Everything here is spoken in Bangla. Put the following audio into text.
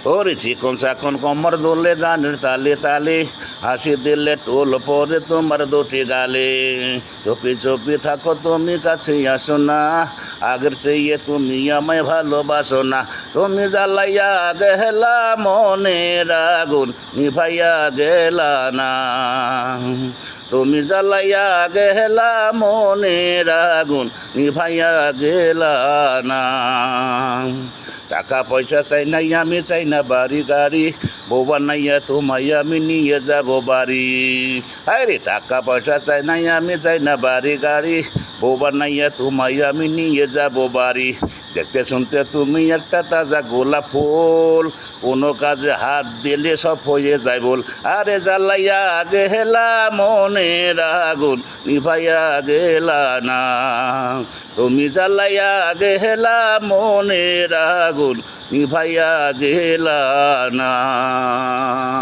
ওরে চিকন চাকন কমর দোলে গানের তালে তালে হাসি দিলে টোল পরে তোমার দুটি গালে চুপি চুপি থাকো তুমি কাছে আসো না আগের চেয়ে তুমি আমায় ভালোবাসো না তুমি জ্বালাইয়া গেলা মনের আগুন নিভাইয়া গেলা না তুমি জ্বালাইয়া গেলা মনের আগুন নিভাইয়া গেলা না টাকা পয়সা চাই নাই আমি চাই না বাড়ি গাড়ি বউ বানাইয়া তোমায় আমি নিয়ে যাব বাড়ি আরে টাকা পয়সা চাই নাই আমি চাই না বাড়ি গাড়ি বউ বানাইয়া তোমায় আমি নিয়ে যাব বাড়ি দেখতে শুনতে তুমি একটা তাজা গোলাপ ফুল কোনো কাজে হাত দিলে সব হয়ে যায় বল আরে জ্বালাইয়া গেলা মনের আগুন নিভাইয়া গেলা না তুমি জ্বালাইয়া গেলা মনের আগুন নিভাইয়া গেলা না।